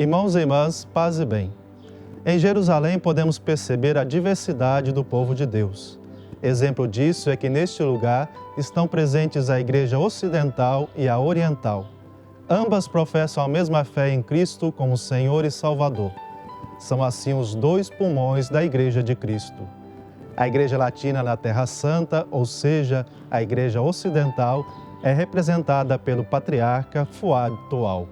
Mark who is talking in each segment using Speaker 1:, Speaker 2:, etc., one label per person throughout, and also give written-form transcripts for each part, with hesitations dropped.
Speaker 1: Irmãos e irmãs, paz e bem. Em Jerusalém podemos perceber a diversidade do povo de Deus. Exemplo disso é que neste lugar estão presentes a Igreja Ocidental e a Oriental. Ambas professam a mesma fé em Cristo como Senhor e Salvador. São assim os dois pulmões da Igreja de Cristo. A Igreja Latina na Terra Santa, ou seja, a Igreja Ocidental, é representada pelo Patriarca Fuad Tual.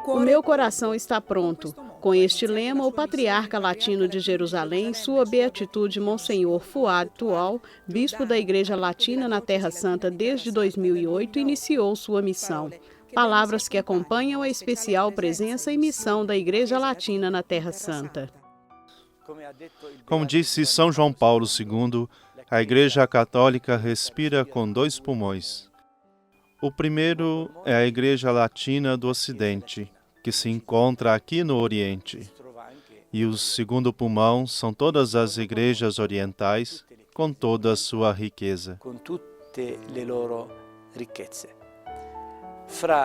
Speaker 2: O meu coração está pronto. Com este lema, o Patriarca Latino de Jerusalém, Sua Beatitude Monsenhor Fuad Tual, Bispo da Igreja Latina na Terra Santa desde 2008, iniciou sua missão. Palavras que acompanham a especial presença e missão da Igreja Latina na Terra Santa.
Speaker 3: Como disse São João Paulo II, a Igreja Católica respira com dois pulmões. O primeiro é a Igreja Latina do Ocidente, que se encontra aqui no Oriente. E o segundo pulmão são todas as igrejas orientais, com toda a sua riqueza.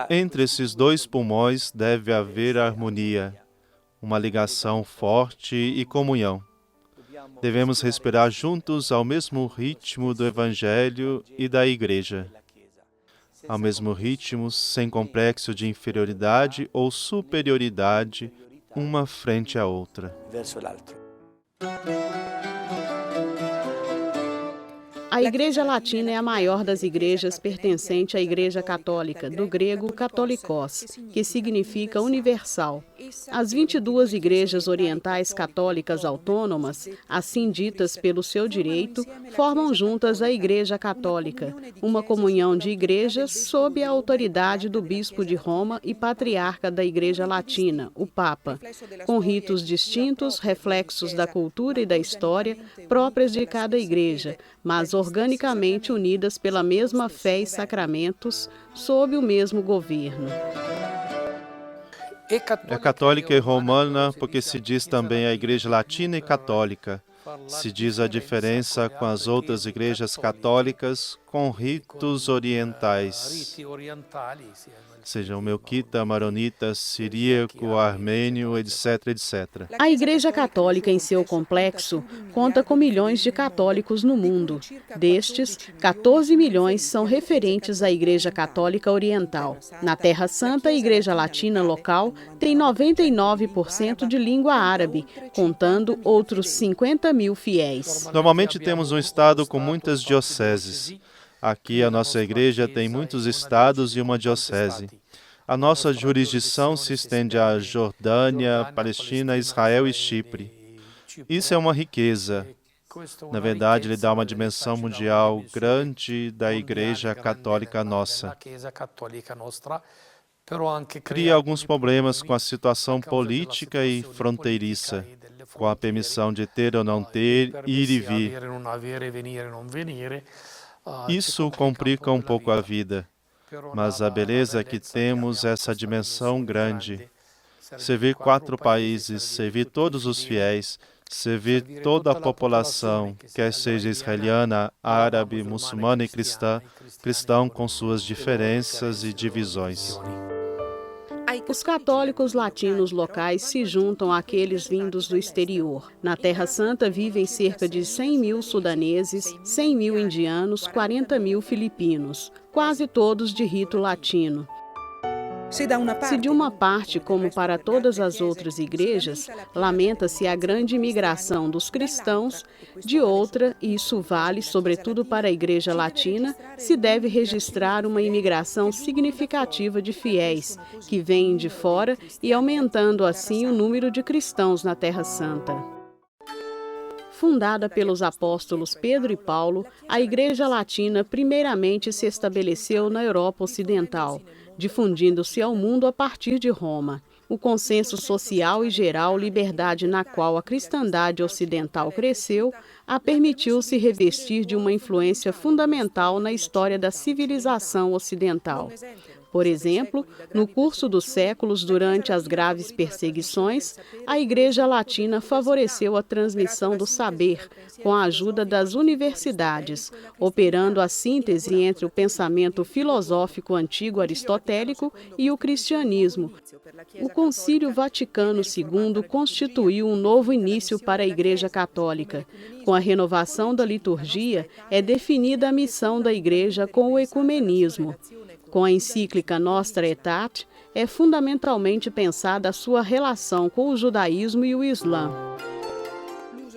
Speaker 3: Entre esses dois pulmões deve haver harmonia, uma ligação forte e comunhão. Devemos respirar juntos ao mesmo ritmo do Evangelho e da Igreja. Ao mesmo ritmo, sem complexo de inferioridade ou superioridade, uma frente à outra.
Speaker 2: A Igreja Latina é a maior das igrejas pertencente à Igreja Católica, do grego katolikos, que significa universal. As 22 igrejas orientais católicas autônomas, assim ditas pelo seu direito, formam juntas a Igreja Católica, uma comunhão de igrejas sob a autoridade do Bispo de Roma e Patriarca da Igreja Latina, o Papa, com ritos distintos, reflexos da cultura e da história próprias de cada igreja, mas organicamente unidas pela mesma fé e sacramentos, sob o mesmo governo.
Speaker 3: É católica e romana porque se diz também a Igreja Latina e Católica. Se diz a diferença com as outras igrejas católicas com ritos orientais, sejam melquita, maronita, siríaco, armênio, etc., etc.
Speaker 2: A Igreja Católica, em seu complexo, conta com milhões de católicos no mundo. Destes, 14 milhões são referentes à Igreja Católica Oriental. Na Terra Santa, a Igreja Latina local tem 99% de língua árabe, contando outros 50 mil fiéis.
Speaker 3: Normalmente temos um estado com muitas dioceses. Aqui a nossa igreja tem muitos estados e uma diocese. A nossa jurisdição se estende à Jordânia, Palestina, Israel e Chipre. Isso é uma riqueza. Na verdade, ele dá uma dimensão mundial grande da Igreja Católica nossa. Cria alguns problemas com a situação política e fronteiriça, com a permissão de ter ou não ter, ir e vir. Isso complica um pouco a vida, mas a beleza é que temos essa dimensão grande. Servir 4 países, servir todos os fiéis, servir toda a população, quer seja israeliana, árabe, muçulmana e cristão com suas diferenças e divisões.
Speaker 2: Os católicos latinos locais se juntam àqueles vindos do exterior. Na Terra Santa vivem cerca de 100 mil sudaneses, 100 mil indianos, 40 mil filipinos, quase todos de rito latino. Se de uma parte, como para todas as outras igrejas, lamenta-se a grande imigração dos cristãos, de outra, e isso vale sobretudo para a Igreja Latina, se deve registrar uma imigração significativa de fiéis, que vêm de fora e aumentando assim o número de cristãos na Terra Santa. Fundada pelos apóstolos Pedro e Paulo, a Igreja Latina primeiramente se estabeleceu na Europa Ocidental, difundindo-se ao mundo a partir de Roma. O consenso social e geral liberdade na qual a cristandade ocidental cresceu a permitiu se revestir de uma influência fundamental na história da civilização ocidental. Por exemplo, no curso dos séculos, durante as graves perseguições, a Igreja Latina favoreceu a transmissão do saber com a ajuda das universidades, operando a síntese entre o pensamento filosófico antigo aristotélico e o cristianismo. O Concílio Vaticano II constituiu um novo início para a Igreja Católica. Com a renovação da liturgia, é definida a missão da Igreja com o ecumenismo. Com a encíclica Nostra Aetate, é fundamentalmente pensada a sua relação com o judaísmo e o Islã.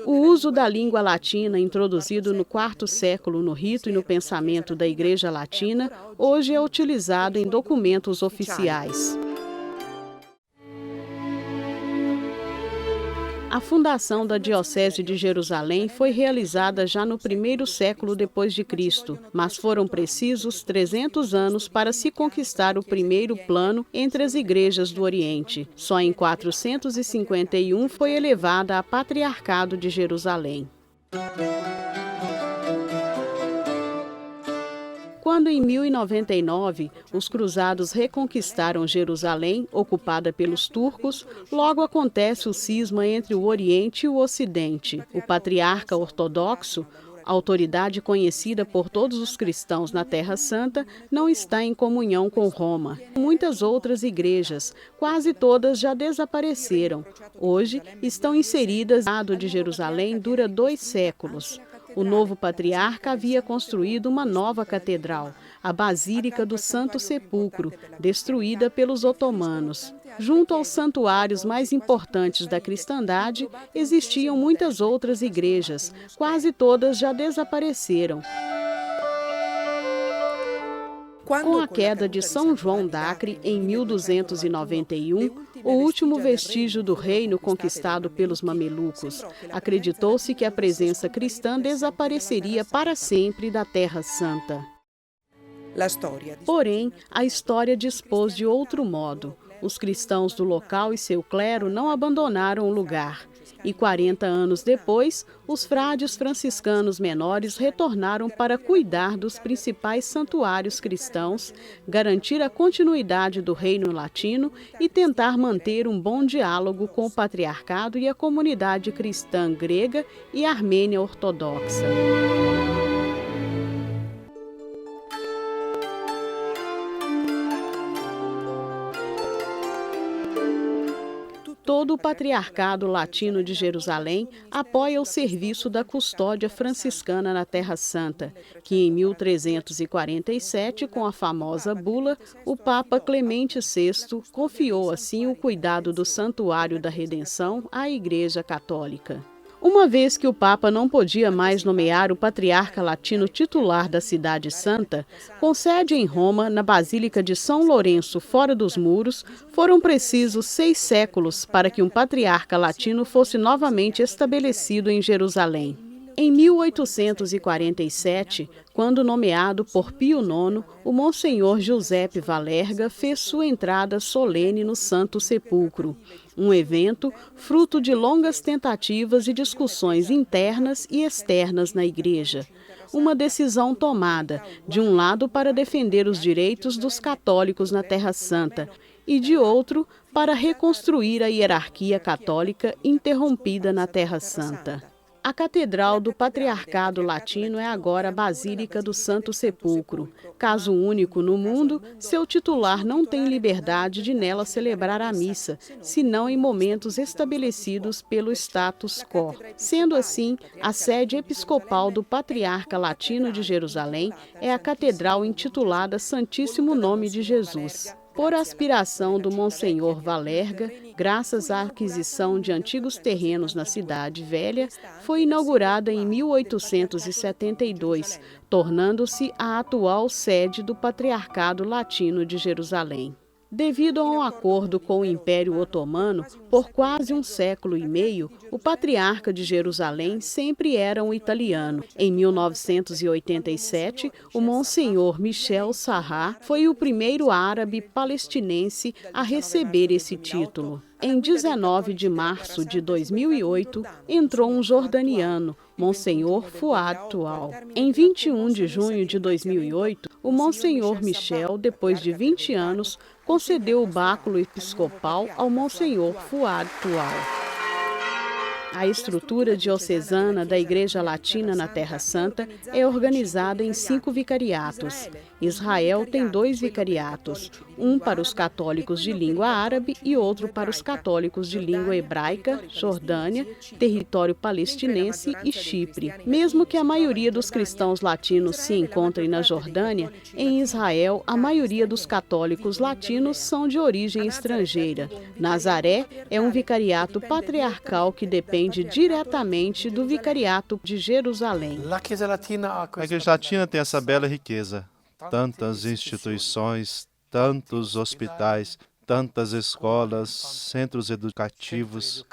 Speaker 2: O uso da língua latina, introduzido no IV século no rito e no pensamento da Igreja Latina, hoje é utilizado em documentos oficiais. A fundação da Diocese de Jerusalém foi realizada já no primeiro século depois de Cristo, mas foram precisos 300 anos para se conquistar o primeiro plano entre as igrejas do Oriente. Só em 451 foi elevada a Patriarcado de Jerusalém. Quando, em 1099, os cruzados reconquistaram Jerusalém, ocupada pelos turcos, logo acontece o cisma entre o Oriente e o Ocidente. O patriarca ortodoxo, autoridade conhecida por todos os cristãos na Terra Santa, não está em comunhão com Roma. Muitas outras igrejas, quase todas já desapareceram. Hoje, estão inseridas. O Patriarcado de Jerusalém dura 2 séculos. O novo patriarca havia construído uma nova catedral, a Basílica do Santo Sepulcro, destruída pelos otomanos. Junto aos santuários mais importantes da cristandade, existiam muitas outras igrejas, quase todas já desapareceram. Com a queda de São João d'Acre em 1291, o último vestígio do reino conquistado pelos mamelucos, acreditou-se que a presença cristã desapareceria para sempre da Terra Santa. Porém, a história dispôs de outro modo. Os cristãos do local e seu clero não abandonaram o lugar. E 40 anos depois, os frades franciscanos menores retornaram para cuidar dos principais santuários cristãos, garantir a continuidade do reino latino e tentar manter um bom diálogo com o patriarcado e a comunidade cristã grega e armênia ortodoxa. Todo o Patriarcado Latino de Jerusalém apoia o serviço da custódia franciscana na Terra Santa, que em 1347, com a famosa bula, o Papa Clemente VI confiou assim o cuidado do Santuário da Redenção à Igreja Católica. Uma vez que o Papa não podia mais nomear o patriarca latino titular da Cidade Santa, com sede em Roma, na Basílica de São Lourenço, fora dos muros, foram precisos 6 séculos para que um patriarca latino fosse novamente estabelecido em Jerusalém. Em 1847, quando nomeado por Pio IX, o Monsenhor Giuseppe Valerga fez sua entrada solene no Santo Sepulcro, um evento fruto de longas tentativas e discussões internas e externas na Igreja. Uma decisão tomada, de um lado para defender os direitos dos católicos na Terra Santa e, de outro, para reconstruir a hierarquia católica interrompida na Terra Santa. A Catedral do Patriarcado Latino é agora a Basílica do Santo Sepulcro. Caso único no mundo, seu titular não tem liberdade de nela celebrar a missa, senão em momentos estabelecidos pelo status quo. Sendo assim, a sede episcopal do Patriarca Latino de Jerusalém é a Catedral intitulada Santíssimo Nome de Jesus. Por aspiração do Monsenhor Valerga, graças à aquisição de antigos terrenos na Cidade Velha, foi inaugurada em 1872, tornando-se a atual sede do Patriarcado Latino de Jerusalém. Devido a um acordo com o Império Otomano, por quase 1 século e meio, o patriarca de Jerusalém sempre era um italiano. Em 1987, o Monsenhor Michel Sarrat foi o primeiro árabe palestinense a receber esse título. Em 19 de março de 2008, entrou um jordaniano, Monsenhor Fuad Tual. Em 21 de junho de 2008, o Monsenhor Michel, depois de 20 anos, concedeu o báculo episcopal ao Monsenhor Fuad Tual. A estrutura diocesana da Igreja Latina na Terra Santa é organizada em 5 vicariatos. Israel tem 2 vicariatos, um para os católicos de língua árabe e outro para os católicos de língua hebraica, Jordânia, território palestinense e Chipre. Mesmo que a maioria dos cristãos latinos se encontrem na Jordânia, em Israel a maioria dos católicos latinos são de origem estrangeira. Nazaré é um vicariato patriarcal que depende diretamente do vicariato de Jerusalém.
Speaker 3: A Igreja Latina tem essa bela riqueza. Tantas instituições, tantos hospitais, tantas escolas, centros educativos,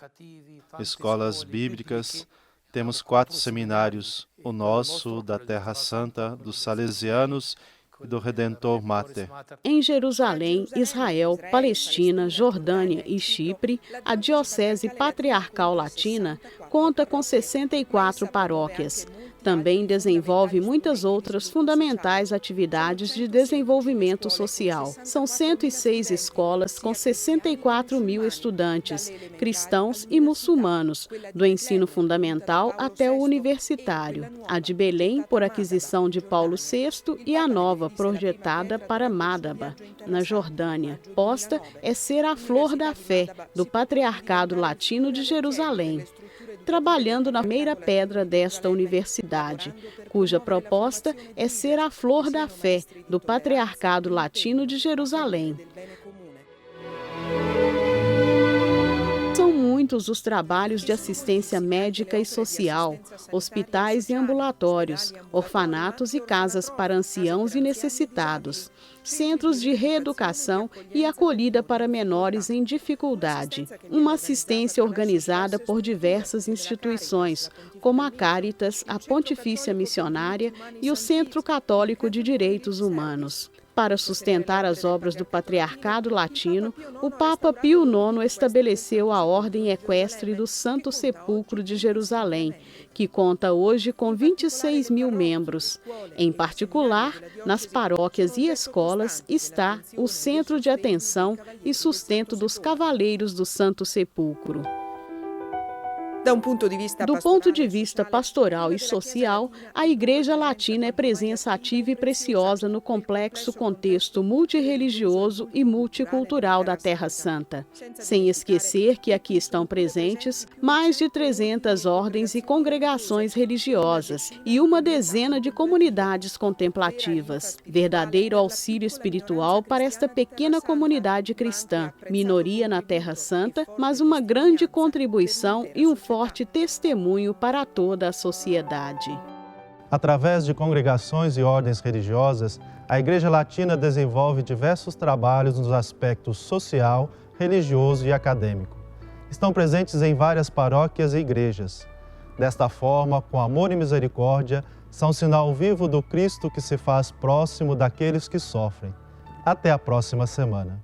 Speaker 3: escolas bíblicas. Temos 4 seminários, o nosso, da Terra Santa, dos Salesianos e do Redentor Mater.
Speaker 2: Em Jerusalém, Israel, Palestina, Jordânia e Chipre, a Diocese Patriarcal Latina conta com 64 paróquias. Também desenvolve muitas outras fundamentais atividades de desenvolvimento social. São 106 escolas com 64 mil estudantes, cristãos e muçulmanos, do ensino fundamental até o universitário. A de Belém, por aquisição de Paulo VI, e a nova, projetada para Madaba, na Jordânia. Posta é ser a flor da fé do Patriarcado Latino de Jerusalém, trabalhando na primeira pedra desta universidade, cuja proposta é ser a flor da fé do Patriarcado Latino de Jerusalém. São muitos os trabalhos de assistência médica e social, hospitais e ambulatórios, orfanatos e casas para anciãos e necessitados, centros de reeducação e acolhida para menores em dificuldade. Uma assistência organizada por diversas instituições, como a Caritas, a Pontifícia Missionária e o Centro Católico de Direitos Humanos. Para sustentar as obras do Patriarcado Latino, o Papa Pio IX estabeleceu a Ordem Equestre do Santo Sepulcro de Jerusalém, que conta hoje com 26 mil membros. Em particular, nas paróquias e escolas está o Centro de Atenção e Sustento dos Cavaleiros do Santo Sepulcro. Do ponto de vista pastoral e social, a Igreja Latina é presença ativa e preciosa no complexo contexto multirreligioso e multicultural da Terra Santa. Sem esquecer que aqui estão presentes mais de 300 ordens e congregações religiosas e uma dezena de comunidades contemplativas. Verdadeiro auxílio espiritual para esta pequena comunidade cristã, minoria na Terra Santa, mas uma grande contribuição e um forte testemunho para toda a sociedade.
Speaker 1: Através de congregações e ordens religiosas, a Igreja Latina desenvolve diversos trabalhos nos aspectos social, religioso e acadêmico. Estão presentes em várias paróquias e igrejas. Desta forma, com amor e misericórdia, são sinal vivo do Cristo que se faz próximo daqueles que sofrem. Até a próxima semana.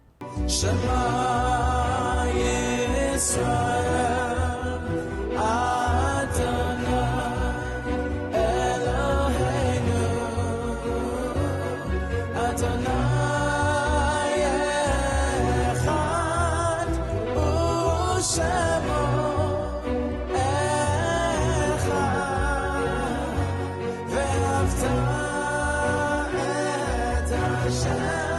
Speaker 4: Shine.